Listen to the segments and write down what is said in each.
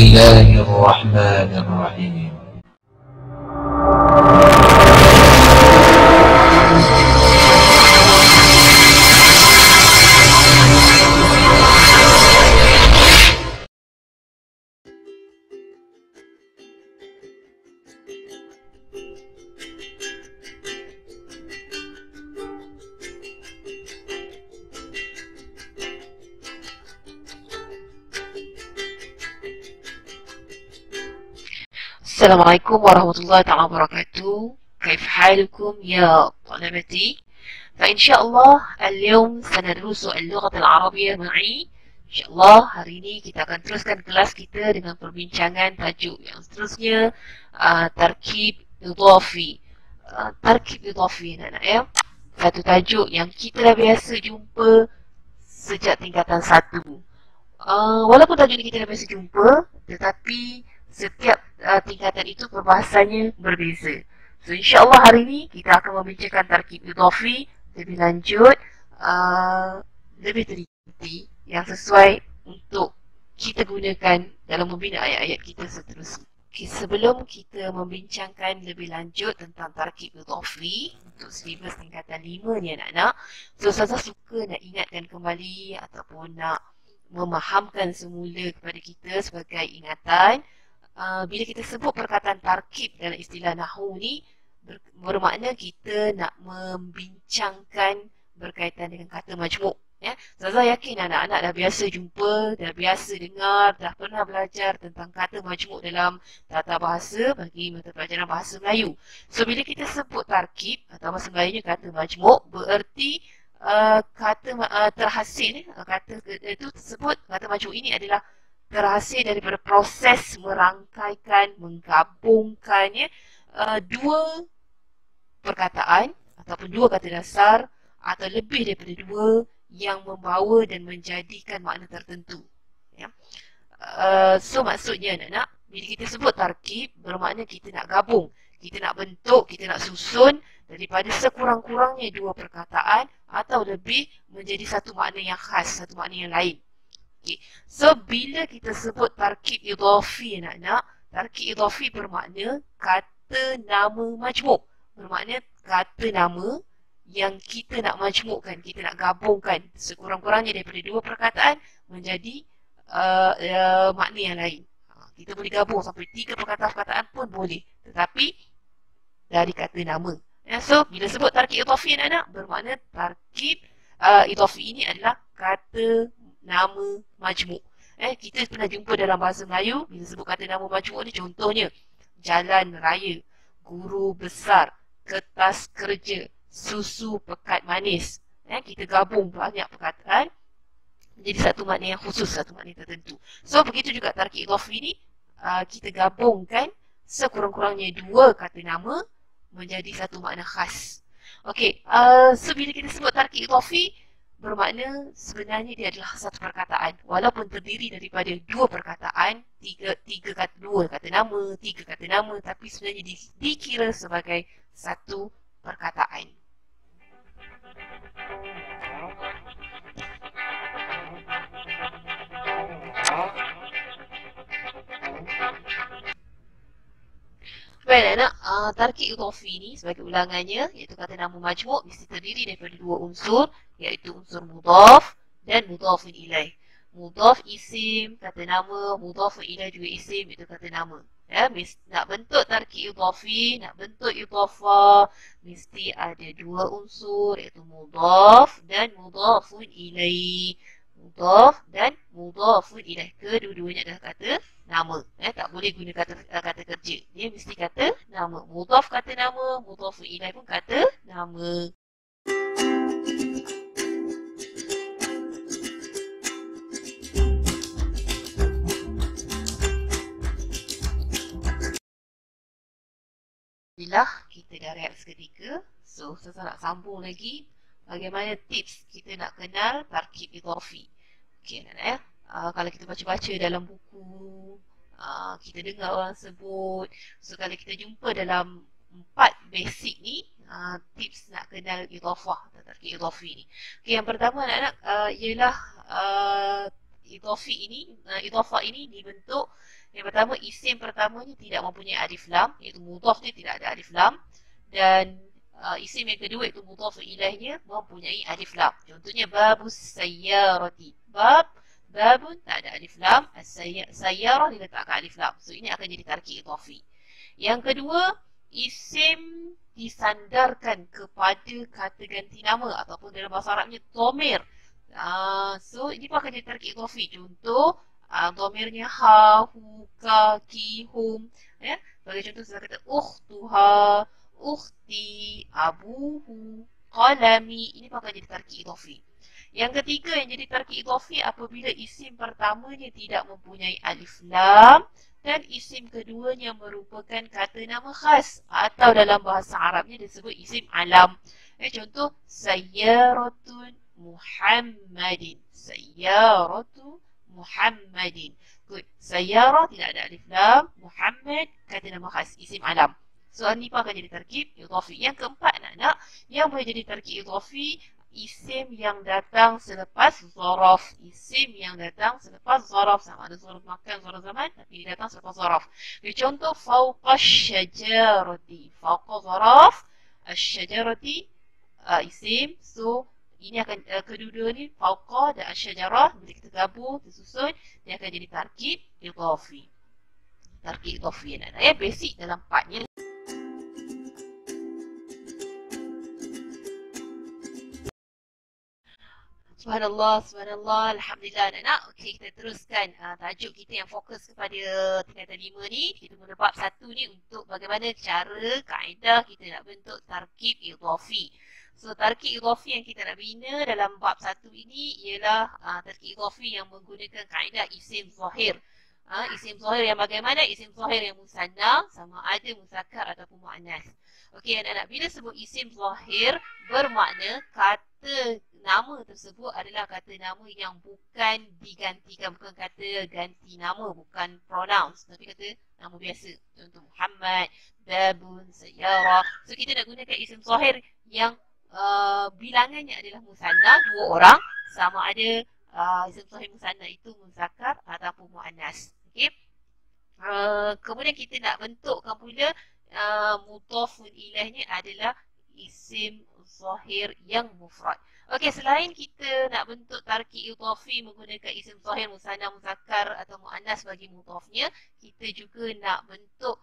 الله الرحمن الرحيم. السلام عليكم ورحمة الله تعالى وبركاته. كيف حالكم يا طلبتي؟ فإن شاء الله اليوم سندرس اللغة العربية معي. InsyaAllah hari ini kita akan teruskan kelas kita dengan perbincangan tajuk yang seterusnya, tarkib idhafi. Tarkib idhafi anak-anak ya. Satu tajuk yang kita dah biasa jumpa sejak tingkatan 1. Walaupun tajuk ini kita dah biasa jumpa, tetapi setiap tingkatan itu perbahasannya berbeza. So insyaAllah hari ini kita akan membincangkan tarkib idhafi lebih lanjut, lebih teliti yang sesuai untuk kita gunakan dalam membina ayat-ayat kita seterusnya. Okay, sebelum kita membincangkan lebih lanjut tentang tarkib idhafi untuk silibus tingkatan 5 ni anak-anak, so saya suka nak ingatkan kembali ataupun nak memahamkan semula kepada kita sebagai ingatan, bila kita sebut perkataan tarkib dalam istilah nahwu ni, bermakna kita nak membincangkan berkaitan dengan kata majmuk. Ya, Zaza yakin anak-anak dah biasa jumpa, dah biasa dengar, dah pernah belajar tentang kata majmuk dalam tata bahasa bagi mata pelajaran bahasa Melayu. So bila kita sebut tarkib atau bahasa Melayunya kata majmuk, bererti kata terhasil, kata itu tersebut, kata majmuk ini adalah terhasil daripada proses merangkaikan, menggabungkan dua perkataan ataupun dua kata dasar atau lebih daripada dua yang membawa dan menjadikan makna tertentu. Ya. So maksudnya anak-anak, bila kita sebut tarkib, bermakna kita nak gabung, kita nak bentuk, kita nak susun daripada sekurang-kurangnya dua perkataan atau lebih menjadi satu makna yang khas, satu makna yang lain. Okay. So bila kita sebut tarkib idhafi anak-anak, tarkib idhafi bermakna kata nama majmuk, bermakna kata nama yang kita nak majmukkan, kita nak gabungkan sekurang-kurangnya daripada dua perkataan menjadi makna yang lain. Kita boleh gabung sampai 3 perkataan-perkataan pun boleh, tetapi dari kata nama. So bila sebut tarkib idhafi anak-anak, bermakna tarkib idhafi ini adalah kata nama majmuk. Kita pernah jumpa dalam bahasa Melayu, bila sebut kata nama majmuk ni, contohnya jalan raya, guru besar, kertas kerja, susu pekat manis. Kita gabung banyak perkataan menjadi satu makna yang khusus, satu makna tertentu. So begitu juga tarkib idhafi ni, kita gabungkan sekurang-kurangnya dua kata nama menjadi satu makna khas. Okey, so bila kita sebut tarkib idhafi, bermakna sebenarnya dia adalah satu perkataan, walaupun terdiri daripada dua perkataan, dua kata nama, tiga kata nama, tapi sebenarnya dikira sebagai satu perkataan. Baik anak, tarkib idhafi ni sebagai ulangannya, iaitu kata nama majmuk mesti terdiri daripada dua unsur, iaitu unsur mudhaf dan mudhafun ilaih. Mudhaf isim kata nama, mudhafun ilaih juga isim, iaitu kata nama. Ya, nak bentuk tarkib idhafi, nak bentuk idhafah, mesti ada dua unsur, iaitu mudhaf dan mudhafun ilaih. Mudhaf dan mudhafun ilaih, kedua-duanya adalah kata nama. Tak boleh guna kata kerja, dia mesti kata nama. Mudhaf kata nama, mudhafun ilaih pun kata nama. Alhamdulillah, kita dah rehat seketika. So, saya nak sambung lagi bagaimana tips kita nak kenal tarkib idhafi. Okey anak-anak kalau kita baca-baca dalam buku, kita dengar orang sebut. So kalau kita jumpa dalam 4 basic ni, tips nak kenal idhafah atau tarkib idhafi ni. Okey, yang pertama anak-anak ialah idhafah ini dibentuk Yang pertama, isim pertamanya tidak mempunyai alif lam, iaitu mudhaf dia tidak ada alif lam. Dan isim yang kedua iaitu mudhaf ilaihnya mempunyai alif lam. Contohnya babus sayyarati. Babun tak ada alif lam, sayyarah diletakkan alif lam. So ini akan jadi tarkib idhafi. Yang kedua, isim disandarkan kepada kata ganti nama ataupun dalam bahasa Arabnya dhamir. So ini pun akan jadi tarkib idhafi. Contoh, dhamirnya ha, hu, ka, ki, hum. Ya, sebagai contoh saya kata ukhtuha, ukhti, abuhu, qalami. Ini pun akan jadi tarkib idhafi. Yang ketiga yang jadi tarkib idhafi apabila isim pertamanya tidak mempunyai alif lam dan isim keduanya merupakan kata nama khas atau dalam bahasa Arabnya disebut isim alam. Contoh, sayyaratun Muhammadin. Sayyaratu Muhammadin. Good. Sayyarah tidak ada alif lam, Muhammad kata nama khas, isim alam. Soal ni pun akan jadi tarkib idhafi. Yang keempat anak-anak yang boleh jadi tarkib idhafi, isim yang datang selepas zaraf. Isim yang datang selepas zaraf. Sama ada zaraf makan, zaraf zaman, tapi dia datang selepas zaraf. Contoh, fawqa syajarati. Fawqa zaraf, syajarati isim. So ini akan kedua-dua ni fawqa dan syajarah, bila kita gabung, disusun, dia akan jadi tarkib idhafi. Tarkib idhafi anak-anak ya, basic dalam partnya. Subhanallah, subhanallah, alhamdulillah anak-anak. Okey, kita teruskan tajuk kita yang fokus kepada tingkatan 5 ni. Kita guna bab 1 ni untuk bagaimana cara, kaedah kita nak bentuk tarkib idhafi. So, tarkib idhafi yang kita nak bina dalam bab 1 ini ialah tarkib idhafi yang menggunakan kaedah isim zahir. Isim zahir yang bagaimana? Isim zahir yang musanna, sama ada muzakkar ataupun muannas. Okey anak-anak, bila sebut isim zahir bermakna kata nama tersebut adalah kata nama yang bukan digantikan, bukan kata ganti nama, bukan pronouns, tapi kata nama biasa. Contoh Muhammad, babun, sayyarah. So kita nak gunakan isim zahir yang bilangannya adalah musanna, 2 orang, sama ada isim zahir musanna itu muzakkar ataupun muannas. Okey. Kemudian kita nak bentukkan pula mudhafun ilaihnya adalah isim zahir yang mufrad. Okey, selain kita nak bentuk tarkib idhafi menggunakan isim zahir musanna, muzakkar atau muannas bagi mudhafnya, kita juga nak bentuk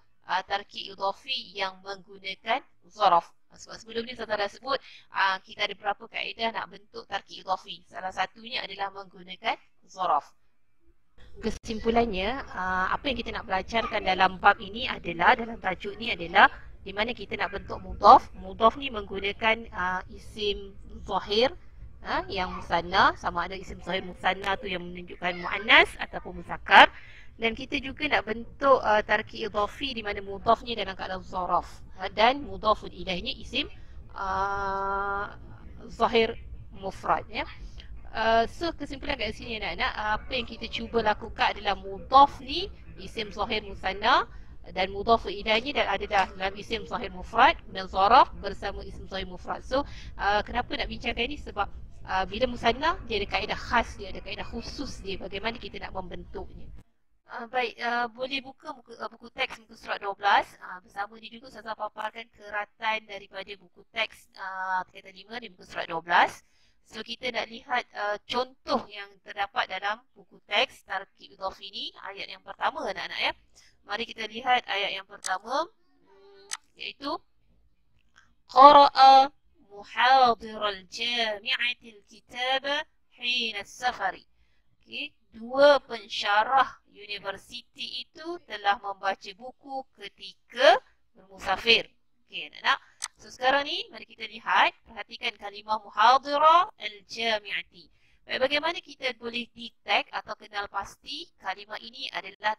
tarkib idhafi yang menggunakan zaraf. Sebab sebelum ni saya dah sebut kita ada beberapa kaedah nak bentuk tarkib idhafi. Salah satunya adalah menggunakan zaraf. Kesimpulannya, apa yang kita nak belajarkan dalam bab ini adalah, dalam tajuk ni adalah di mana kita nak bentuk mudhaf. Mudhaf ni menggunakan isim zahir yang musanna, sama ada isim zahir musanna tu yang menunjukkan muannas ataupun muzakkar. Dan kita juga nak bentuk tarkib idhafi di mana mudhafnya dalam keadaan zaraf dan mudhafun ilaihnya isim zahir mufrad ya. So kesimpulan kat sini anak-anak, apa yang kita cuba lakukan adalah mudhaf ni isim zahir musanna dan mudhaf ilaihnya dan ada dalam isim zahir mufrad dan zaraf bersama isim zahir mufrad. So kenapa nak bincangkan ini? Sebab bila musanna dia ada kaedah khas, dia ada kaedah khusus dia bagaimana kita nak membentuknya. Baik, boleh buka buku teks muka surat 12. Bersama ni juga saya paparkan keratan daripada buku teks tingkatan 5 di muka surat 12. So kita nak lihat contoh yang terdapat dalam buku teks tarkib idhafi ini, ayat yang pertama anak-anak ya. Mari kita lihat ayat yang pertama, iaitu qara'a muhadiral jami'atil kitaba hina safari. Okay. 2 pensyarah universiti itu telah membaca buku ketika bermusafir. Okey anak-anak. So sekarang ni mari kita lihat, perhatikan kalimah muhadira al-jami'ati. Baik, bagaimana kita boleh detect atau kenal pasti kalimah ini adalah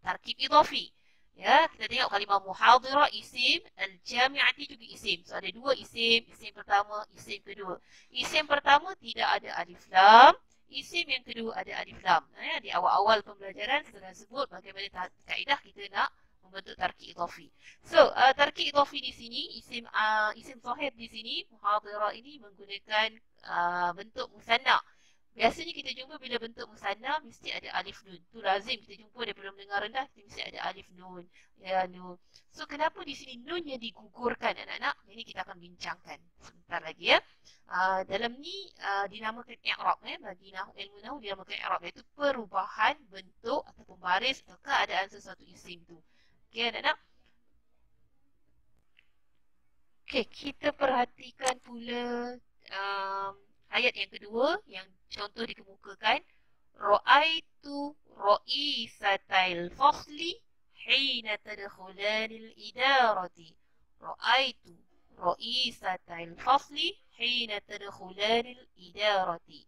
tarkib idhafi. Ya, kita tengok kalimah muhadira isim, al-jami'ati juga isim. So ada 2 isim, isim pertama, isim kedua. Isim pertama tidak ada alif lam. Isim yang kedua ada alif lam. Di awal-awal pembelajaran saya dah sebut bagaimana kaedah kita nak membentuk tarkib idhafi. So, tarkib idhafi di sini, isim zahir di sini, muhadira ini menggunakan bentuk musanna. biasanya kita jumpa bila bentuk musanna mesti ada alif nun. Tu lazim kita jumpa daripada mendengar rendah mesti ada alif nun. Ya, nun. So kenapa di sini nunnya digugurkan anak-anak? Ini kita akan bincangkan sebentar lagi ya. Dalam ni dinamakan i'rab bagi ilmu nahwu dinamakan i'rab, iaitu perubahan bentuk ataupun baris atau keadaan sesuatu isim tu. Okey anak-anak. Okey, kita perhatikan pula ayat yang kedua yang contoh dikemukakan. Ra'aitu ra'isatal fasli hina tadkhulanil idarati. Ra'aitu ra'isatal fasli hina tadkhulanil idarati.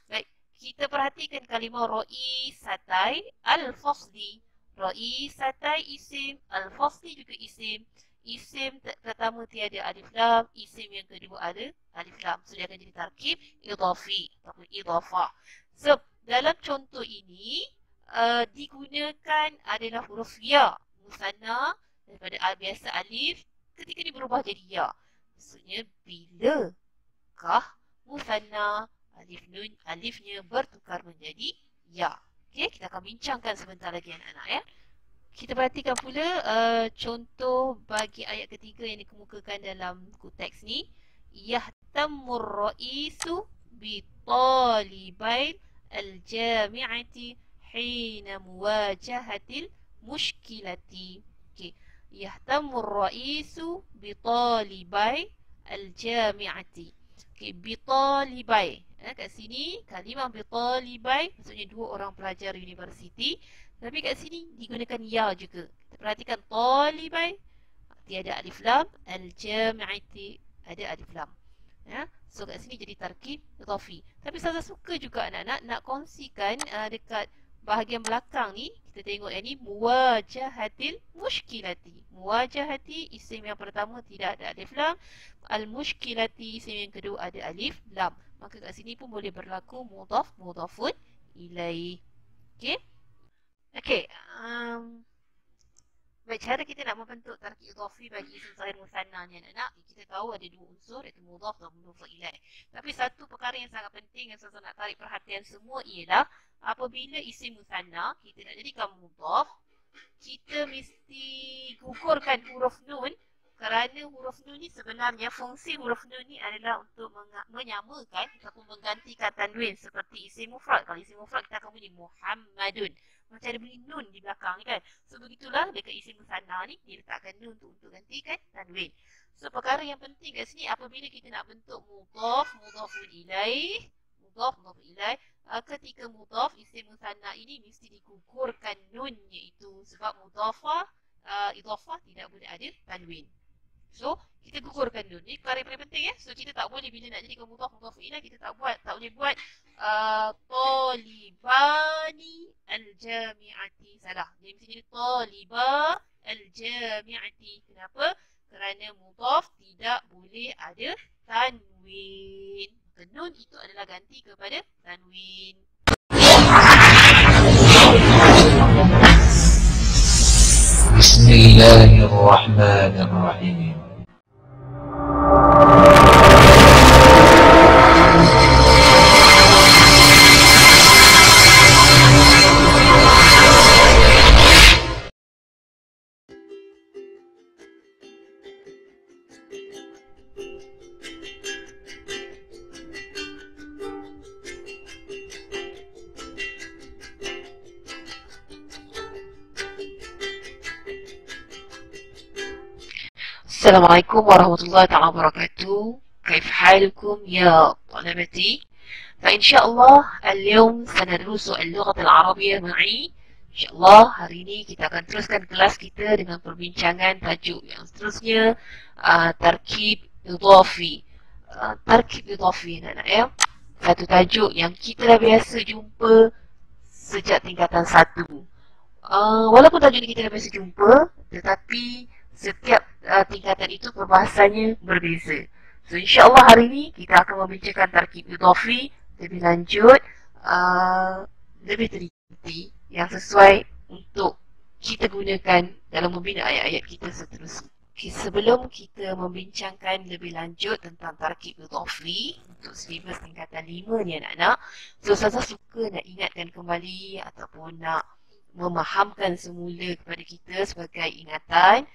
Baik, kita perhatikan kalimah ra'isatai al-fasli. Ra'isatai isim, al-fasli juga isim. Isim pertama tiada alif lam, isim yang kedua ada alif lam. So dia akan jadi tarkib idhafi ataupun idhafah. So dalam contoh ini digunakan adalah huruf ya musanna daripada biasa alif, ketika dia berubah jadi ya. Maksudnya bilakah musanna alif nun alifnya bertukar menjadi ya. Okey, kita akan bincangkan sebentar lagi anak-anak ya. Kita perhatikan pula contoh bagi ayat ketiga yang dikemukakan dalam teks ni. Yahtammur ra'isu bi talibain al-jami'ati hina muwajahatil mushkilati. Okay. Yahtammur ra'isu bi talibai al-jami'ati. Okay. Bi talibai. Kat sini kalimah bi talibai maksudnya dua orang pelajar universiti. Tapi kat sini digunakan ya juga. Kita perhatikan talibai tiada alif lam, al-jami'ati ada alif lam. Ya, so kat sini jadi tarkib idhafi. Tapi saya suka juga anak-anak nak kongsikan dekat bahagian belakang ni, kita tengok yang ni muwajahatil mushkilati. Muwajahati isim yang pertama tidak ada alif lam, al-mushkilati isim yang kedua ada alif lam. Maka kat sini pun boleh berlaku mudhaf mudhafun ilaih. Okey. Okey, baik, cara kita nak membentuk tarkib idhafi bagi isim zahir musanna ni anak-anak, kita tahu ada dua unsur iaitu mudhaf dan mudhaf ilaih. Tapi satu perkara yang sangat penting yang saya nak tarik perhatian semua ialah apabila isim musanna kita nak jadikan mudhaf, kita mesti gugurkan huruf nun, kerana huruf nun ni sebenarnya fungsi huruf nun ni adalah untuk menyamakan ataupun menggantikan tanwin seperti isim mufrad. Kalau isim mufrad kita akan bunyi Muhammadun, macam ada bunyi nun di belakang ni kan. So begitulah dekat isim musanna ni dia letakkan nun untuk gantikan tanwin. So perkara yang penting kat sini apabila kita nak bentuk mudhaf mudhafun ilaih, mudhaf mudhaf ilaih, ketika mudhaf isim musanna ini mesti digugurkan nunnya itu, sebab mudhafah idhafah tidak boleh ada tanwin. So kita gugurkan nun. Ni perkara yang paling penting ya. So kita tak boleh bila nak jadikan mudhaf mudhaf ilaih kita tak boleh buat talibani al-jami'ati. Salah. Dia mesti jadi talibah al-jami'ati. Kenapa? Kerana mudhaf tidak boleh ada tanwin. Maka nun itu adalah ganti kepada tanwin. Bismillahirrahmanirrahim. Assalamualaikum warahmatullahi wabarakatuh. كيف حالكم يا طلبتي؟ فإن شاء الله اليوم سندرس اللغة العربية معي. إن شاء الله hari ini kita akan teruskan kelas kita dengan perbincangan tajuk yang seterusnya, tarkib idhafi. Tarkib idhafi anak-anak ya. Satu tajuk yang kita dah biasa jumpa sejak tingkatan 1. Walaupun tajuk ni kita dah biasa jumpa, tetapi setiap tingkatan itu perbahasannya berbeza. So insyaAllah hari ini kita akan membincangkan tarkib idhafi lebih lanjut, lebih teliti yang sesuai untuk kita gunakan dalam membina ayat-ayat kita seterusnya. sebelum kita membincangkan lebih lanjut tentang tarkib idhafi untuk silibus tingkatan 5 ni anak-anak, so Ustazah suka nak ingatkan kembali ataupun nak memahamkan semula kepada kita sebagai ingatan,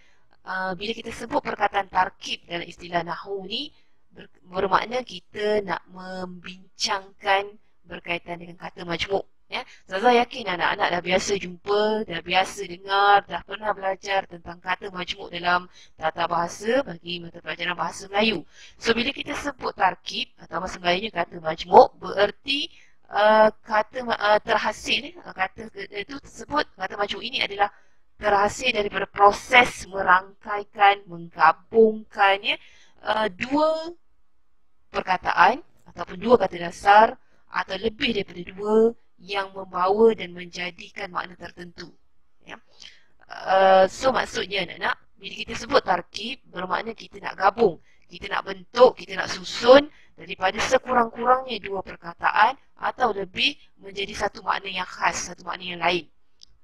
bila kita sebut perkataan tarkib dalam istilah nahwu ni, bermakna kita nak membincangkan berkaitan dengan kata majmuk. Ya, Ustazah yakin anak-anak dah biasa jumpa, dah biasa dengar, dah pernah belajar tentang kata majmuk dalam tata bahasa bagi mata pelajaran bahasa Melayu. So bila kita sebut tarkib atau bahasa Melayunya kata majmuk, bererti kata terhasil, kata itu tersebut, kata majmuk ini adalah terhasil daripada proses merangkaikan, menggabungkan dua perkataan ataupun dua kata dasar atau lebih daripada dua yang membawa dan menjadikan makna tertentu. Ya. So maksudnya anak-anak, bila kita sebut tarkib, bermakna kita nak gabung, kita nak bentuk, kita nak susun daripada sekurang-kurangnya dua perkataan atau lebih menjadi satu makna yang khas, satu makna yang lain.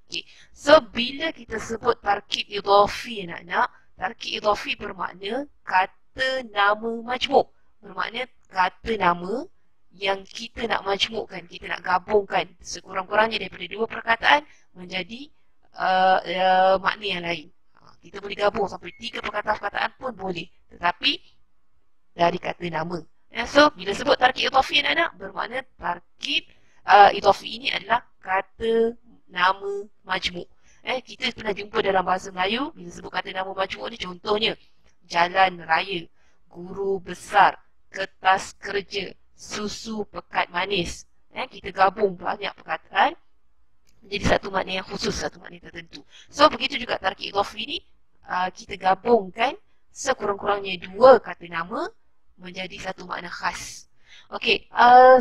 Okay. So bila kita sebut tarkib idhafi anak-anak, tarkib idhafi bermakna kata nama majmuk, bermakna kata nama yang kita nak majmukkan, kita nak gabungkan sekurang-kurangnya daripada dua perkataan menjadi makna yang lain. Kita boleh gabung sampai 3 perkataan-perkataan pun boleh, tetapi dari kata nama. So bila sebut tarkib idhafi anak-anak, bermakna tarkib idhafi ini adalah kata nama majmuk. Kita pernah jumpa dalam bahasa Melayu, bila sebut kata nama majmuk ni, contohnya jalan raya, guru besar, kertas kerja, susu pekat manis. Kita gabung banyak perkataan menjadi satu makna yang khusus, satu makna tertentu. So begitu juga tarkib idhafi ni, kita gabungkan sekurang-kurangnya dua kata nama menjadi satu makna khas. Okey,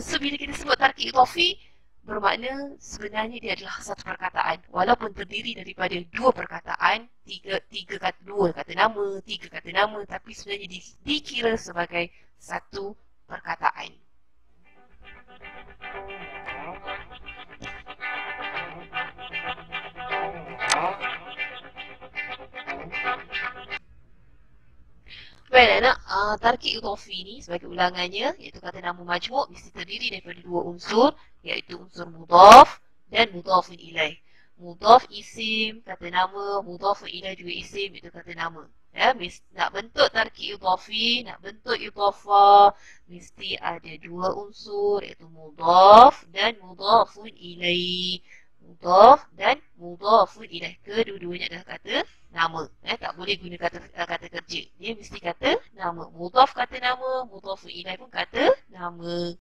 so bila kita sebut tarkib idhafi, bermakna sebenarnya dia adalah satu perkataan, walaupun terdiri daripada dua perkataan, dua kata nama, tiga kata nama, tapi sebenarnya dikira sebagai satu perkataan. Baik anak, tarkib idhafi ni sebagai ulangannya, iaitu kata nama majmuk mesti terdiri daripada dua unsur, iaitu unsur mudhaf dan mudhafun ilaih. Mudhaf isim kata nama, mudhafun ilaih juga isim, iaitu kata nama. Ya, nak bentuk tarkib idhafi, nak bentuk idhafah, mesti ada dua unsur, iaitu mudhaf dan mudhafun ilaih. Mudhaf dan mudhafun ilaih, kedua-duanya adalah kata nama. Tak boleh guna kata kerja, dia mesti kata nama. Mudhaf kata nama, mudhafun ilaih pun kata nama.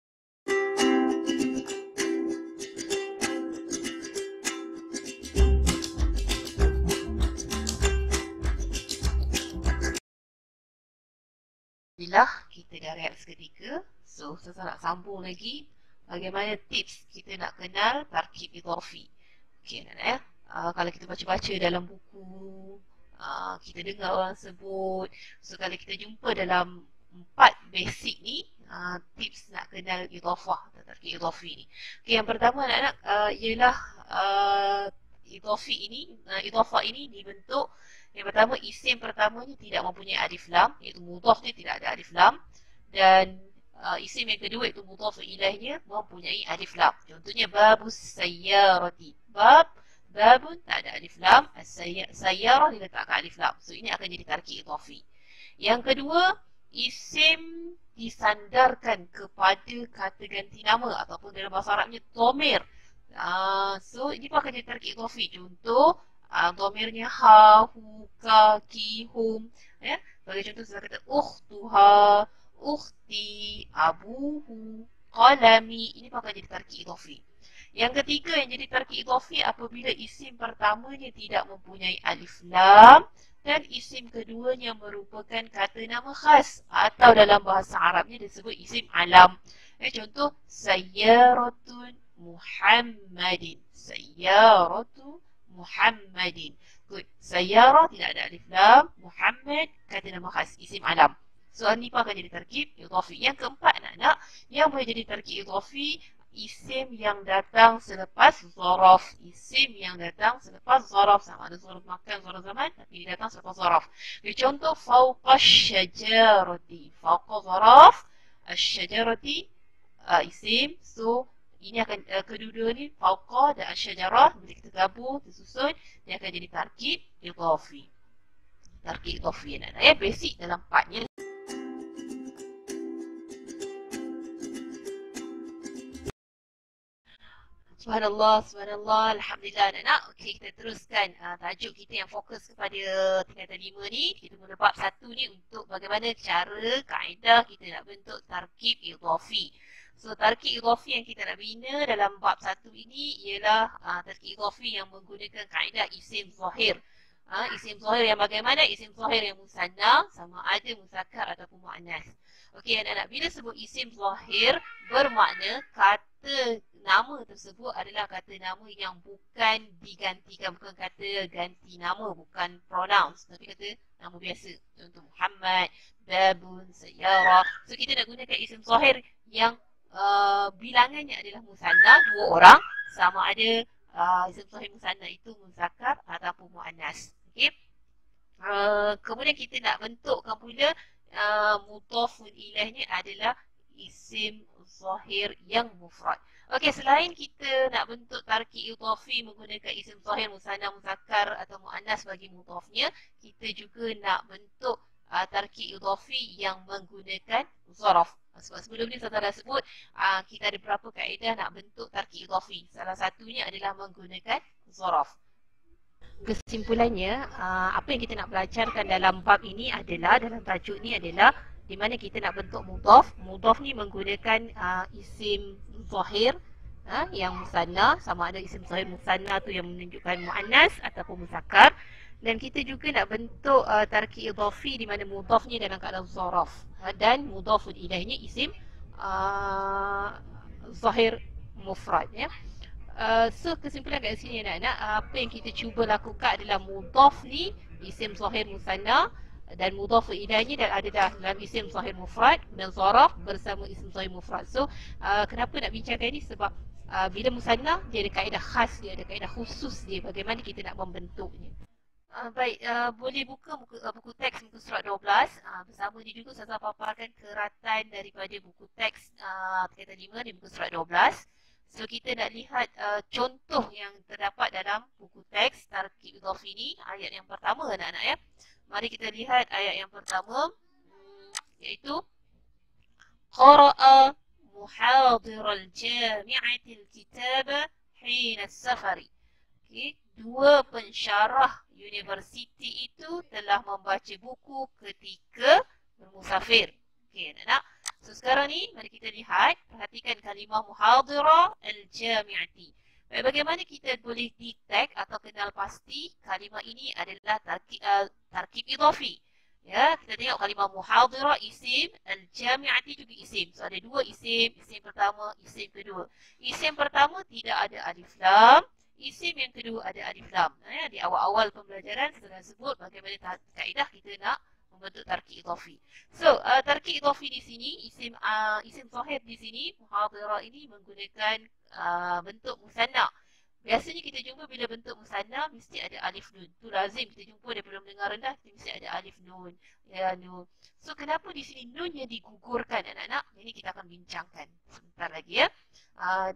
Alhamdulillah, kita dah rehat seketika. So, saya nak sambung lagi bagaimana tips kita nak kenal tarkib idhafi. Okey, anak-anak kalau kita baca-baca dalam buku, kita dengar orang sebut. So, kalau kita jumpa dalam 4 basic ni, tips nak kenal idhafah atau tarkib idhafi ni. Okey, yang pertama anak-anak ialah idhafah ini dibentuk. Yang pertama, isim pertamanya tidak mempunyai alif lam, iaitu mudhaf dia tidak ada alif lam, dan isim yang kedua iaitu mudhaf ilaihnya mempunyai alif lam. Contohnya babus sayyarati, babun tak ada alif lam, sayyarah diletakkan alif lam. So ini akan jadi tarkib idhafi. Yang kedua, isim disandarkan kepada kata ganti nama ataupun dalam bahasa Arabnya dhamir. So ini pun akan jadi tarkib idhafi. Contoh, dhamirnya ha, hu, ka, ki, hum. Sebagai contoh, saya kata ukhtuha, ukhti, abuhu, qalami. Ini pun akan jadi tarkib idhafi. Yang ketiga yang jadi tarkib idhafi apabila isim pertamanya tidak mempunyai alif lam dan isim keduanya merupakan kata nama khas atau dalam bahasa Arabnya disebut isim alam. Contoh, sayyaratun Muhammadin. Sayyaratu Muhammadin. Good. Sayyarah tidak ada alif lam, Muhammad kata nama khas, isim alam. Soal ni pun akan jadi tarkib idhafi. Yang keempat anak-anak yang boleh jadi tarkib idhafi isim yang datang selepas zaraf. Isim yang datang selepas zaraf. Sama ada zaraf makan, zaraf zaman, tapi dia datang selepas zaraf. Contoh, fauqa syajarati. Fauqa zaraf, syajarati isim. So, ini akan kedua-dua ni fauqa dan syajarah. Bila kita gabung, tersusun, dia akan jadi tarkib idhafi. Tarkib idhafi anak-anak ya. Basic dalam partnya. Subhanallah, subhanallah, alhamdulillah anak-anak. Okey, kita teruskan tajuk kita yang fokus kepada tingkatan 5 ni. Kita guna bab 1 ni untuk bagaimana cara, kaedah kita nak bentuk tarkib idhafi. So, tarkib idhafi yang kita nak bina dalam bab 1 ini ialah tarkib idhafi yang menggunakan kaedah isim zahir. Isim zahir yang bagaimana? Isim zahir yang musanna, sama ada muzakkar ataupun muannas. Okey anak-anak, bila sebut isim zahir bermakna kata nama tersebut adalah kata nama yang bukan digantikan, bukan kata ganti nama, bukan pronouns, tapi kata nama biasa. Contoh Muhammad, babun, sayyarah. So kita nak gunakan isim zahir yang bilangannya adalah musanna, 2 orang, sama ada isim zahir musanna itu muzakkar ataupun muannas. Okey. Kemudian kita nak bentukkan pula mudhafun ilaihnya adalah isim zahir yang mufrad. Okey, selain kita nak bentuk tarkib idhafi menggunakan isim zahir musanna, muzakkar atau muannas bagi mudhafnya, kita juga nak bentuk tarkib idhafi yang menggunakan zaraf. Sebab sebelum ni saya dah sebut kita ada beberapa kaedah nak bentuk tarkib idhafi. Salah satunya adalah menggunakan zaraf. Kesimpulannya, apa yang kita nak belajarkan dalam bab ini adalah, dalam tajuk ni adalah di mana kita nak bentuk mudhaf. Mudhaf ni menggunakan isim zahir yang musanna, sama ada isim zahir musanna tu yang menunjukkan muannas ataupun muzakkar. Dan kita juga nak bentuk tarkib idhafi di mana mudhaf ni dalam keadaan zaraf dan mudhafun ilaihnya isim zahir mufrad ya. So kesimpulan kat sini anak-anak, apa yang kita cuba lakukan adalah mudhaf ni isim zahir musanna dan mudhaf ilaihnya dan ada dalam isim zahir mufrad dan zaraf bersama isim zahir mufrad. So kenapa nak bincangkan ni? Sebab bila musanna dia ada kaedah khas, dia ada kaedah khusus dia bagaimana kita nak membentuknya. Baik, boleh buka buku teks muka surat 12. Bersama ni juga saya paparkan keratan daripada buku teks tingkatan 5 di muka surat 12. So kita nak lihat contoh yang terdapat dalam buku teks tarkib idhafi ini, ayat yang pertama anak-anak ya. Mari kita lihat ayat yang pertama, iaitu qara'a muhadiral jami'atil kitaba hina safari. Okay. 2 pensyarah universiti itu telah membaca buku ketika bermusafir. Okey anak-anak. So sekarang ni mari kita lihat, perhatikan kalimah muhadira al-jami'ati. Bagaimana kita boleh detect atau kenal pasti kalimah ini adalah tarkib idhafi. Ya, kita tengok kalimah muhadira isim, al-jami'ati juga isim. So ada 2 isim, isim pertama, isim kedua. Isim pertama tidak ada alif lam. Isim yang kedua ada alif lam. Di awal-awal pembelajaran saya dah sebut bagaimana kaedah kita nak membentuk tarkib idhafi. So, tarkib idhafi di sini, isim zahir di sini, muhadira ini menggunakan bentuk musanna. Biasanya kita jumpa bila bentuk musanna mesti ada alif nun. Itu lazim kita jumpa daripada mendengar rendah, kita mesti ada alif nun. Ya, nun. So, kenapa di sini nunnya digugurkan anak-anak? Ini kita akan bincangkan sebentar lagi ya.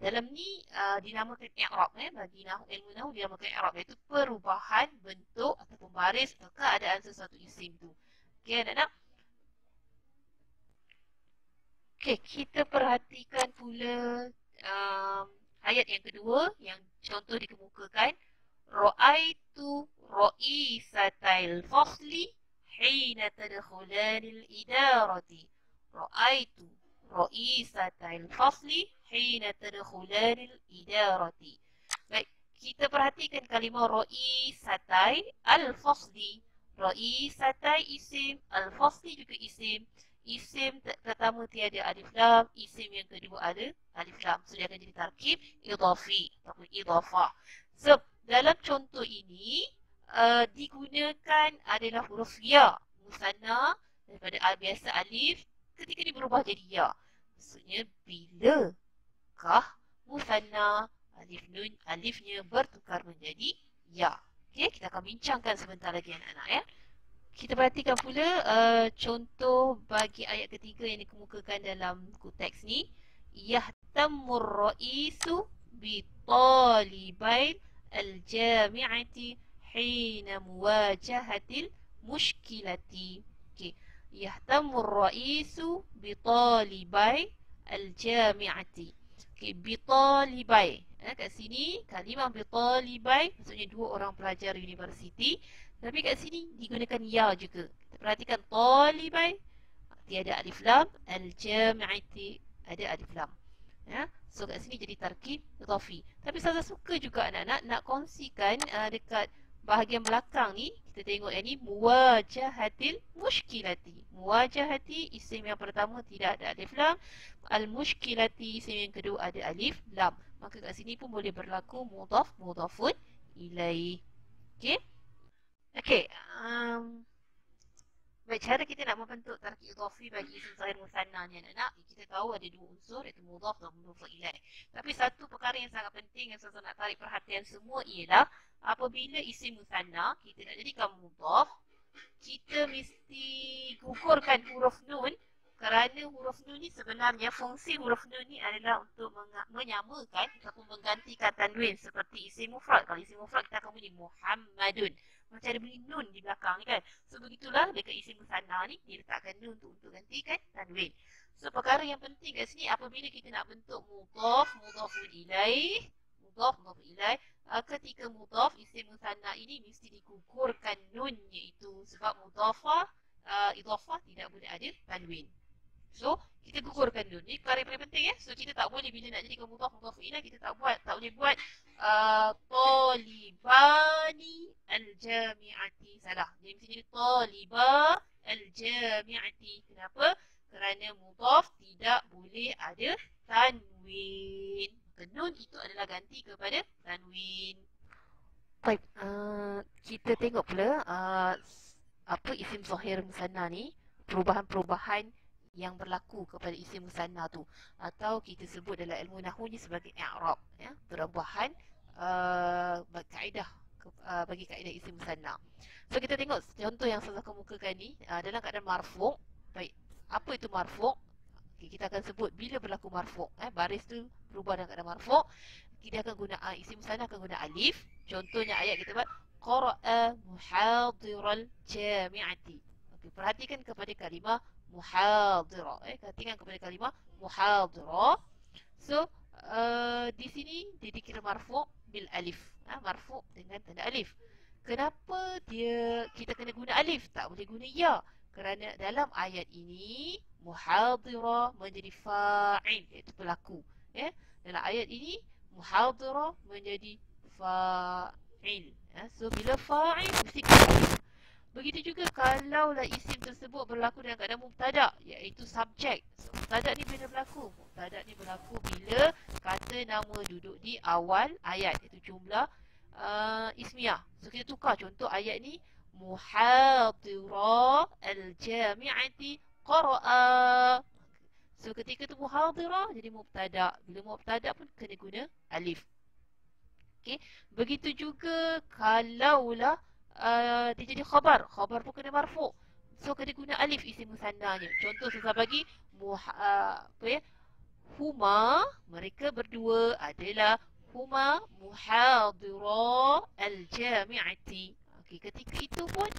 Dalam ni dinamakan i'rab bagi ilmu nahwu dinamakan i'rab, iaitu perubahan bentuk ataupun baris atau keadaan sesuatu isim tu. Okey anak-anak. Okey, kita perhatikan pula ayat yang kedua yang contoh dikemukakan, ra'aitu ra'isatal fasli hina tadkhulanil idarati. Ra'aitu ra'isatal fasli hina tadkhulanil idarati. Baik, kita perhatikan kalimah ra'isatai al-fasli. Ra'isatai isim, al-fasli juga isim. Isim pertama tiada alif lam, isim yang kedua ada alif lam. So dia akan jadi tarkib idhafi ataupun idhafah. So dalam contoh ini digunakan adalah huruf ya, musanna daripada biasa alif, ketika dia berubah jadi ya. Maksudnya bilakah musanna, alifnya bertukar menjadi ya. Okey, kita akan bincangkan sebentar lagi anak-anak ya. Kita perhatikan pula contoh bagi ayat ketiga yang dikemukakan dalam teks ni. Yahtammur ra'isu bi talibain al-jami'ati hina muwajahatil mushkilati. Okey, yahtammur ra'isu bi talibai al-jami'ati. Okey, bi talibai. Kat sini kalimah bi talibai maksudnya dua orang pelajar universiti. Tapi kat sini digunakan ya juga. Kita perhatikan talibai tiada alif lam, al-jami'ati ada alif lam. Ya, so kat sini jadi tarkib idhafi. Tapi saya suka juga anak-anak nak kongsikan dekat bahagian belakang ni, kita tengok yang ni muwajahatil mushkilati. Muwajahati isim yang pertama tidak ada alif lam, al-mushkilati isim yang kedua ada alif lam. Maka kat sini pun boleh berlaku mudhaf mudhafun ilaih. Okey. Okey, baik, cara kita nak membentuk tarkib idhafi bagi isim zahir musanna ni anak-anak, kita tahu ada dua unsur iaitu mudhaf dan mudhaf ilaih. Tapi satu perkara yang sangat penting yang saya nak tarik perhatian semua ialah apabila isim musanna kita nak jadikan mudhaf, kita mesti gugurkan huruf nun, kerana huruf nun ni sebenarnya fungsi huruf nun ni adalah untuk menyamakan ataupun menggantikan tanwin seperti isim mufrad. Kalau isim mufrad kita akan bunyi Muhammadun, macam ada bunyi nun di belakang ni kan. So begitulah dekat isim musanna ni dia letakkan nun untuk gantikan tanwin. So perkara yang penting kat sini apabila kita nak bentuk mudhaf mudhafun ilaih, ketika mudhaf isim musanna ini mesti digugurkan nunnya itu sebab mudhafah idhafah tidak boleh ada tanwin. So kita gugurkan nun. Ni perkara yang paling penting ya. So kita tak boleh bila nak jadikan mudhaf ilaih kita tak boleh buat talibani al-jami'ati. Salah. Dia mesti jadi talibah al-jami'ati. Kenapa? Kerana mudhaf tidak boleh ada tanwin. Nun itu adalah ganti kepada tanwin. Baik, kita tengok pula apa isim zahir musanna ni, perubahan-perubahan yang berlaku kepada isim musanna tu, atau kita sebut dalam ilmu nahwu ni sebagai i'rab ya, perubahan kaedah bagi kaedah isim musanna. So kita tengok contoh yang saya kemukakan ni dalam keadaan marfu'. Baik, apa itu marfu'? Okay, kita akan sebut bila berlaku marfu', baris tu berubah dalam keadaan marfu', kita akan guna isim musanna akan guna alif. Contohnya ayat kita buat qara'a muhadiral jami'ati. Okey, perhatikan kepada kalimah muhadira. Perhatikan kepada kalimah muhadira. So di sini dia dikira marfu' bil alif. Marfu' dengan tanda alif. Kenapa kita kena guna alif, tak boleh guna ya? Kerana dalam ayat ini muhadira menjadi fa'il, iaitu pelaku. Dalam ayat ini muhadira menjadi fa'il. So bila fa'il mesti kena alif. Begitu juga kalaulah isim tersebut berlaku dalam keadaan mubtada', iaitu subjek. So, mubtada' ni bila berlaku? Mubtada' ni berlaku bila kata nama duduk di awal ayat, iaitu jumlah ismiyah. So kita tukar contoh ayat ni muhadira al-jami'ati qara'a. So ketika tu muhadira jadi mubtada'. Bila mubtada' pun kena guna alif. Okey, begitu juga kalaulah dia jadi khabar pun kena marfu'. So kena guna alif isim musannanya. Contoh saya bagi huma, mereka berdua adalah huma muhadira al-jami'ati. Okey, ketika itu pun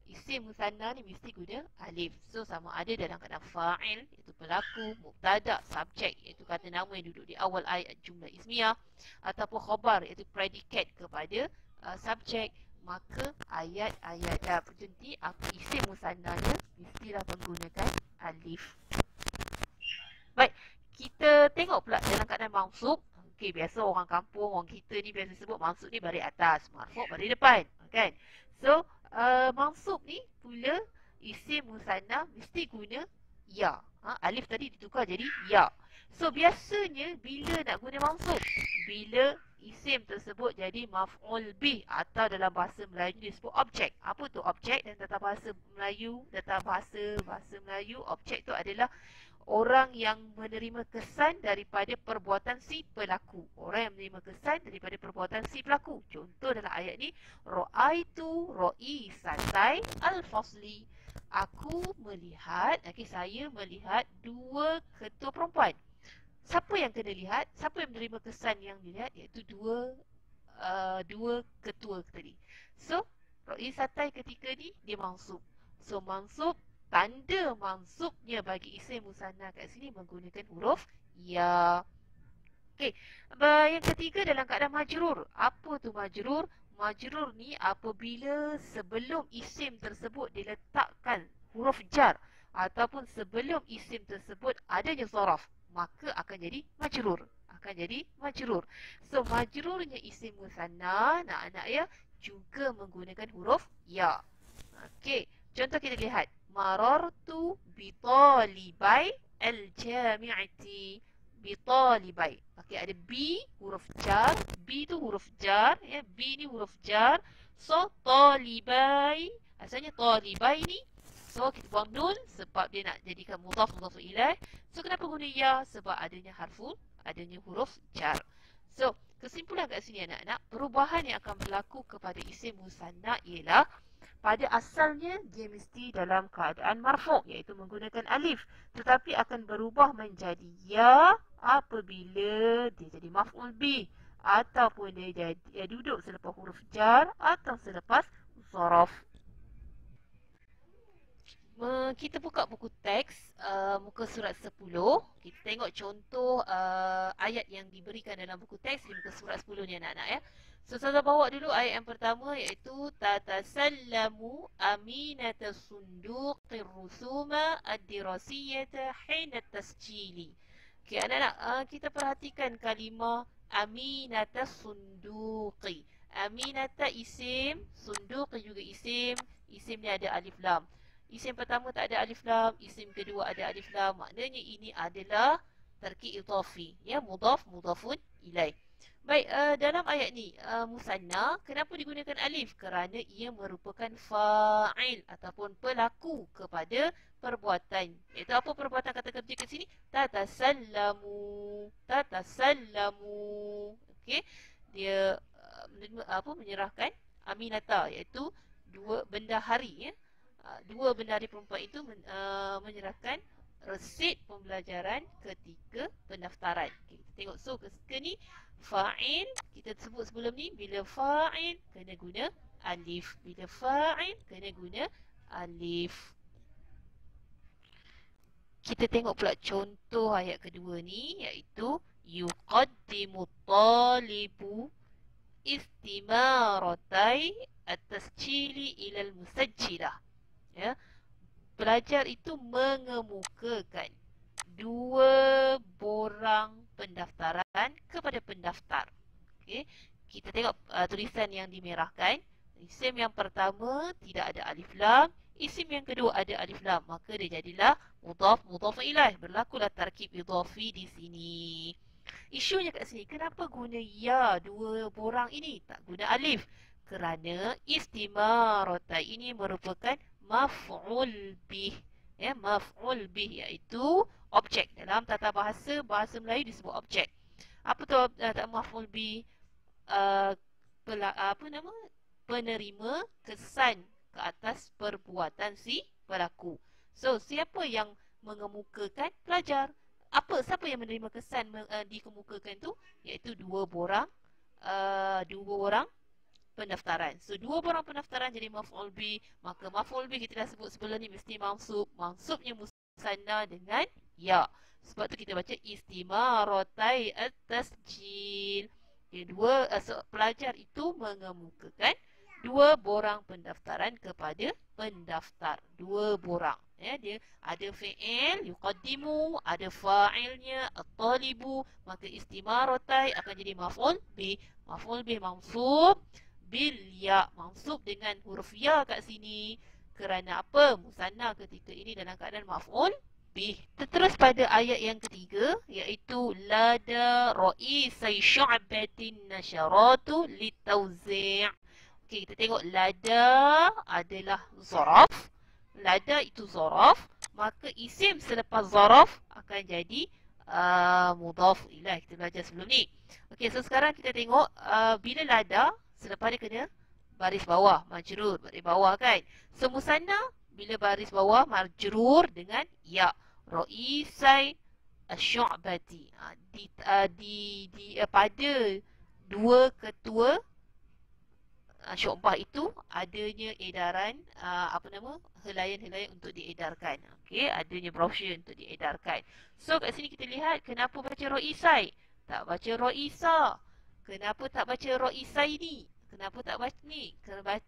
isim musanna ni mesti guna alif. So sama ada dalam keadaan fa'il iaitu pelaku, mubtada', subjek iaitu kata nama yang duduk di awal ayat jumlah ismiyah, ataupun khabar iaitu predikat kepada subjek, maka ayat-ayat berhenti isim musannanya mestilah menggunakan alif. Baik, kita tengok pula dalam keadaan mansub. Okey, biasa orang kampung, orang kita ni biasa sebut mansub ni baris atas, marfu' baris depan, kan? So mansub ni pula isim musanna mesti guna ya. Alif tadi ditukar jadi ya. So biasanya bila nak guna mansub, bila isim tersebut jadi maf'ul bih, atau dalam bahasa Melayu disebut objek. Apa tu objek? Dan dalam bahasa Melayu, objek tu adalah orang yang menerima kesan daripada perbuatan si pelaku. Orang yang menerima kesan daripada perbuatan si pelaku. Contoh dalam ayat ni, Ra'aitu ra'isatai al-fasli. Aku melihat, saya melihat dua ketua perempuan. Siapa yang kena lihat? Siapa yang menerima kesan yang dilihat? Iaitu dua ketua tadi. So, ra'isatai ketika ni dia mansub. So, mansub, tanda mansubnya bagi isim musanna kat sini menggunakan huruf ya. Okey, yang ketiga dalam keadaan majrur. Apa tu majrur? Majrur ni apabila sebelum isim tersebut diletakkan huruf jar ataupun sebelum isim tersebut adanya zaraf, maka akan jadi majrur. So, majrurnya isim musanna, anak-anak ya, juga menggunakan huruf ya. Okey, contoh kita lihat. Marartu bitalibai al-jami'ati. Bitalibai. Okey, ada B huruf jar. B tu huruf jar. Ya, B ni huruf jar. So, talibai. Asalnya talibai ni. So, kita buang nun sebab dia nak jadikan mudhaf ilaih. So, kenapa guna ya? Sebab adanya huruf jar. So, kesimpulan kat sini anak-anak, perubahan yang akan berlaku kepada isim musanna ialah pada asalnya dia mesti dalam keadaan marfu', iaitu menggunakan alif, tetapi akan berubah menjadi ya apabila dia jadi maf'ul bih ataupun dia duduk selepas huruf jar atau selepas zaraf. Kita buka buku teks muka surat 10. Kita tengok contoh ayat yang diberikan dalam buku teks di muka surat 10 ni anak-anak ya. So, saya bawa dulu ayat yang pertama iaitu tatasallamu aminatas sunduqir rusuma ad-dirasiyata hina tasjili. Okey anak-anak, kita perhatikan kalimah aminatas sunduqi. Aminata isim, sunduqi juga isim. Isim ni ada alif lam. Isim pertama tak ada alif lam, isim kedua ada alif lam. Maknanya ini adalah tarkib idhafi, ya, mudhafun ilaih. Baik, dalam ayat ni musanna, kenapa digunakan alif? Kerana ia merupakan fa'il ataupun pelaku kepada perbuatan. Iaitu apa perbuatan kata kerja kat sini? Tatasallamu. Okey, dia menyerahkan aminata, iaitu dua benda hari ya. Dua bendahari perempuan itu menyerahkan resit pembelajaran ketika pendaftaran. Okay, kita tengok. So, ketika ni fa'il, kita sebut sebelum ni, bila fa'il kena guna alif. Kita tengok pula contoh ayat kedua ni, iaitu yuqaddimu talibu istimaratai at-tasjili ilal musajjilah. Ya, pelajar itu mengemukakan dua borang pendaftaran kepada pendaftar. Okay. Kita tengok tulisan yang dimerahkan. Isim yang pertama tidak ada alif lam, isim yang kedua ada alif lam, maka dia jadilah mudhaf ilaih. Berlakulah tarkib idhafi di sini. Isunya kat sini, kenapa guna ya dua borang ini, tak guna alif? Kerana istimaratai ini merupakan maf'ul bih, ya, maf'ul bih iaitu objek. Dalam tata bahasa Melayu disebut objek. Apa tu maf'ul bih? Penerima kesan ke atas perbuatan si pelaku. So, siapa yang mengemukakan? Pelajar. Siapa yang menerima kesan dikemukakan tu? Iaitu dua borang pendaftaran. So, dua borang pendaftaran jadi maf'ul bih. Maka maf'ul bih kita dah sebut sebelum ni mesti mansub. Mansubnya musanna dengan ya. Sebab tu kita baca istimaratai at-tasjil. Dua pelajar itu mengemukakan dua borang pendaftaran kepada pendaftar. Dua borang. Ya, dia ada fi'il yuqaddimu, ada fa'ilnya at-talibu, maka istimaratai akan jadi maf'ul bih. Maf'ul bih mansub bil ya, mansub dengan huruf ya kat sini. Kerana apa? Musanna ketika ini dalam keadaan maf'ul bih. Terus pada ayat yang ketiga, iaitu lada ra'isai syu'batin nasyaratu litawzi'. Okey, kita tengok lada adalah zaraf. Lada itu zaraf. maka isim selepas zaraf akan jadi mudhaf ilaih. Kita belajar sebelum ni. Okey, so sekarang kita tengok bila lada selepas dia kena baris bawah, majrur, baris bawah kan. So musanna bila baris bawah majrur dengan ya. Ra'isai asy-syu'bati. Pada dua ketua syu'bah itu adanya edaran helaian-helaian untuk diedarkan. Okey, adanya brosur untuk diedarkan. So kat sini kita lihat kenapa baca ra'isai, tak baca ra'isa. Kenapa tak baca ra'isai ni? Kenapa tak baca ni?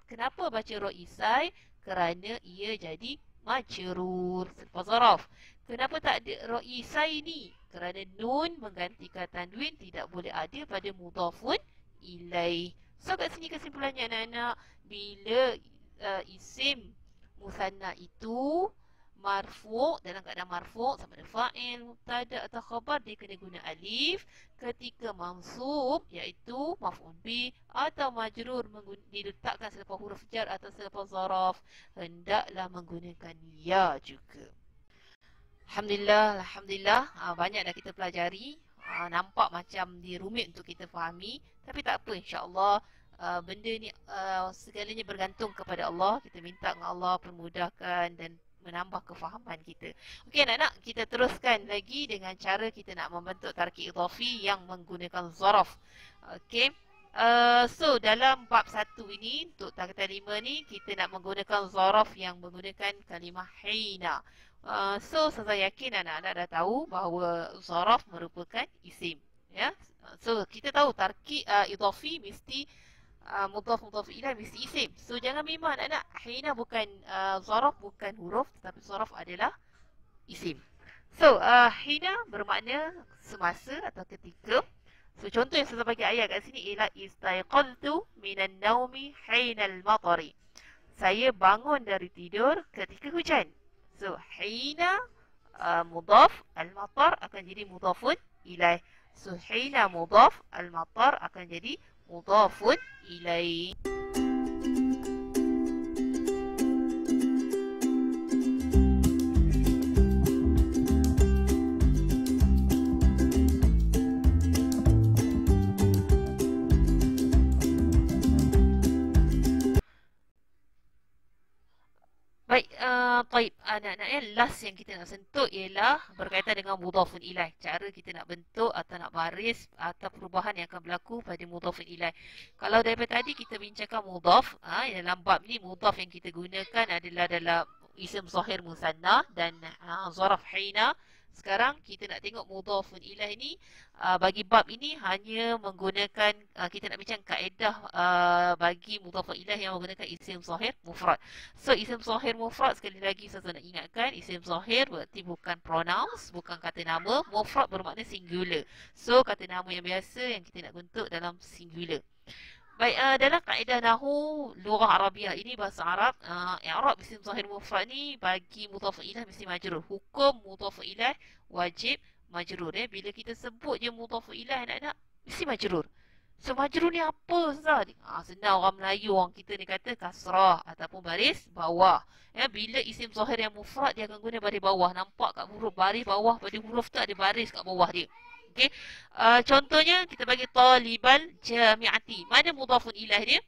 Kenapa baca ra'isai? Kerana ia jadi majrur selepas zaraf. Kenapa tak ada ra'isai ni? Kerana nun menggantikan tanwin tidak boleh ada pada mudhafun ilaih. So kat sini kesimpulannya anak-anak, bila isim musanna itu marfu', dalam keadaan marfu' sama ada fa'il, mubtada atau khabar, dia kena guna alif. Ketika mansub iaitu maf'ul bih atau majrur diletakkan selepas huruf jar atau selepas zaraf, hendaklah menggunakan ya juga. Alhamdulillah, banyak dah kita pelajari. Nampak macam dia rumit untuk kita fahami, tapi tak apa, insya-Allah. Benda ni segalanya bergantung kepada Allah. Kita minta dengan Allah permudahkan dan menambah kefahaman kita. Okey anak-anak, kita teruskan lagi dengan cara kita nak membentuk tarkib idhafi yang menggunakan zaraf. Okey. So dalam bab 1 ini, untuk tarkib 5 ni, kita nak menggunakan zaraf yang menggunakan kalimah hina. So saya yakin anak-anak dah tahu bahawa zaraf merupakan isim, ya. So kita tahu tarkib idhafi mesti mudhaf ilaih mesti isim. So jangan bimbang anak-anak, hina bukan zaraf, bukan huruf, tetapi zaraf adalah isim. So hina bermakna semasa atau ketika. So contoh yang saya bagi ayat kat sini ialah istaiqadtu minan naumi hinal matari. Saya bangun dari tidur ketika hujan. So hina mudhaf, al-matar akan jadi mudhafun ilaih. So hina mudhaf, al-matar akan jadi mudhafun ilaih. Baik, anak-anak last yang kita nak sentuh ialah berkaitan dengan mudhafun ilaih. Cara kita nak bentuk atau nak baris atau perubahan yang akan berlaku pada mudhafun ilaih. Kalau daripada tadi kita bincangkan mudhaf, dalam bab ni mudhaf yang kita gunakan adalah dalam isim zahir musanna dan zaraf hina. Sekarang kita nak tengok mudhafun ilaih ni, bagi bab ini hanya menggunakan, kita nak bincang kaedah bagi mudhafun ilaih yang menggunakan isim zahir mufrad. So isim zahir mufrad, sekali lagi saya nak ingatkan, isim zahir berarti bukan pronouns, bukan kata nama. Mufrad bermakna singular. So kata nama yang biasa yang kita nak bentuk dalam singular. Baik, dalam kaedah nahu lughah Arabiah ini, bahasa Arab, i'rab isim zahir mufrad ni bagi mudhaf ilaih mesti majrur. Hukum mudhaf ilaih wajib majrur, ya. Bila kita sebut je mudhaf ilaih anak-anak, mesti majrur. So majrur ni apa Ustaz? Senang orang Melayu, orang kita ni kata kasrah ataupun baris bawah. Ya, bila isim zahir yang mufrad dia akan guna baris bawah. Nampak kat huruf baris bawah pada huruf tu ada baris kat bawah dia. Okay. Contohnya kita bagi talibal jami'ati. Mana mudhafun ilaih dia?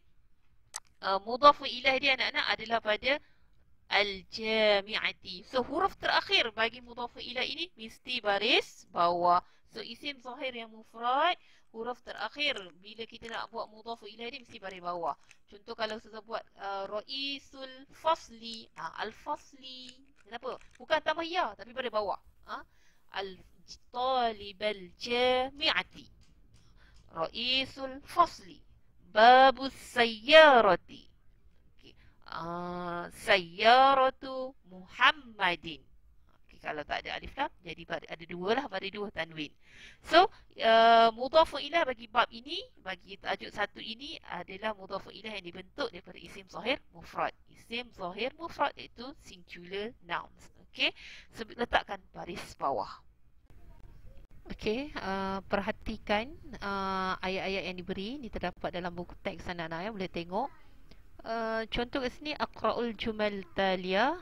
Mudhafun ilaih dia anak-anak adalah pada al-jami'ati. So huruf terakhir bagi mudhafun ilaih ini mesti baris bawah. So isim zahir yang mufrad, huruf terakhir bila kita nak buat mudhafun ilaih dia mesti baris bawah. Contoh kalau saya buat ra'isul fasli, al-fasli. Kenapa? Bukan tambah ya tapi baris bawah. Talibal jami'ati, ra'isul fasli, babus sayyarati, sayyaratu Muhammadin. Kalau tak ada alif lam, jadi ada dua lah, baris dua tanwin. So mudhafun ilaih bagi bab ini, bagi tajuk satu ini adalah mudhafun ilaih yang dibentuk daripada isim zahir mufrad. Isim zahir mufrad iaitu singular nouns. Okey, so letakkan baris bawah. Okey, perhatikan ayat-ayat yang diberi. Ini terdapat dalam buku teks anak-anak, boleh tengok. Contoh kat sini, aqra'ul jumal taliyah,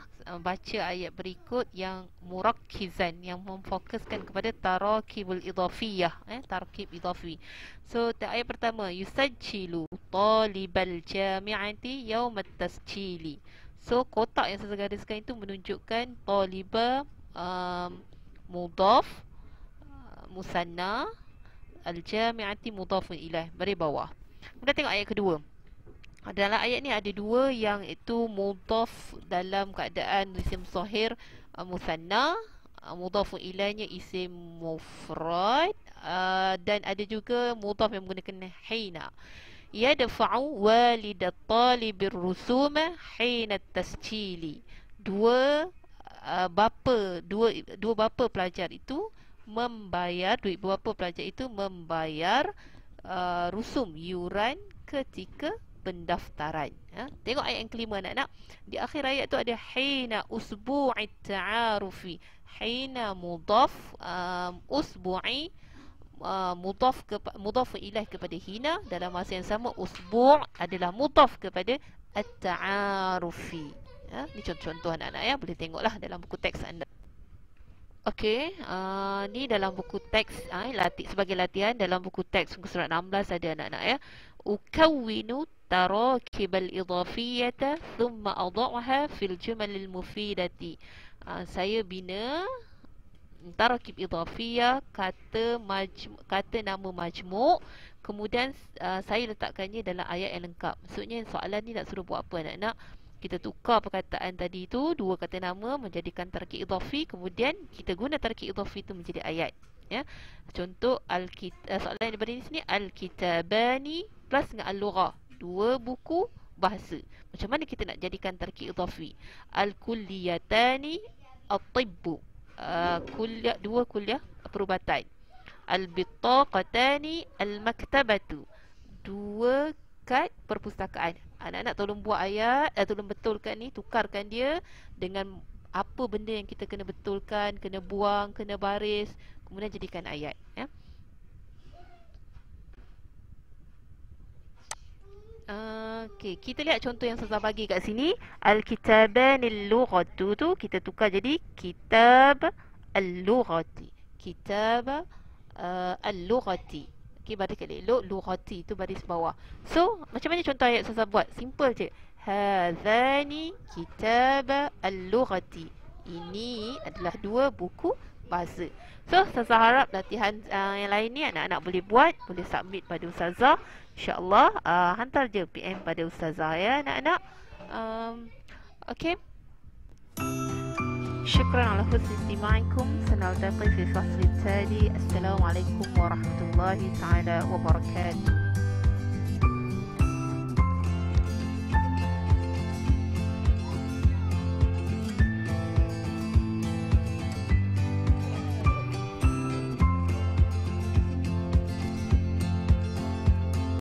baca ayat berikut yang murakkizan, yang memfokuskan kepada tarakibul idhafiyah, tarakib idhafi. So ayat pertama, yusajjilu talibal jami'ati yawmat tasjili. So kotak yang saya gariskan itu menunjukkan taliba, mudaf, musanna, al-jami'ati mudafun ilaih, baris bawah. Kita tengok ayat kedua. Dalam ayat ni ada dua yang itu mudaf dalam keadaan isim zahir, musanna, mudafun ilaihnya isim mufrad, dan ada juga mudaf yang menggunakan hina. Yadfa'u walidat talibir rusuma hina tasjili. Dua bapa pelajar itu membayar, duit bapa pelajar itu membayar rusum, yuran ketika pendaftaran. Tengok ayat yang kelima anak-anak. Di akhir ayat tu ada hina usbu'i ta'arufi. Hina mudaf, usbu'i mudaf ilaih kepada hina. Dalam masa yang sama usbu' adalah mudaf kepada at-ta'arufi. Ni contoh-contoh anak-anak ya, boleh tengoklah dalam buku teks anda. Okey, ni dalam buku teks, sebagai latihan dalam buku teks muka surat 16 ada anak-anak ya. Ukawwinu tarakib al-idhafiyata thumma adha'uha fil jumal al-mufidati. Saya bina tarakib idhafiyah, kata nama majmuk, kemudian saya letakkannya dalam ayat yang lengkap. Maksudnya soalan ni nak suruh buat apa anak-anak? Kita tukar perkataan tadi tu, dua kata nama menjadikan tarakib idhafi, kemudian kita guna tarakib idhafi itu menjadi ayat. Ya. Contoh soalan yang diberi di sini, al-kitabani plus dengan al-lughah, dua buku bahasa. Macam mana kita nak jadikan tarakib idhafi? Al-kulliyatani at-tibbu, dua kuliah perubatan. Al-bittaqatani al-maktabatu, dua kad perpustakaan. Anak-anak tolong buat ayat, tolong betulkan ni, tukarkan dia dengan apa benda yang kita kena betulkan, kena buang, kena baris, kemudian jadikan ayat ya. Okey, kita lihat contoh yang saya bagi kat sini. Al-kitabanil lughatu tu kita tukar jadi kitab al-lughati. Kitab al-lughati. Okey, baris kat elok, lughati tu baris bawah. So, macam mana contoh ayat saya buat? Simple je. Hadzani kitab al-lughati. Ini adalah dua buku bahasa. So, saya harap latihan yang lain ni anak-anak boleh buat, boleh submit pada ustazah. InsyaAllah hantar je PM pada ustazah ya anak-anak. Okey. شكرا على حسن استماعكم. سنلتقي في الفصل التالي. السلام عليكم ورحمة الله تعالى وبركاته.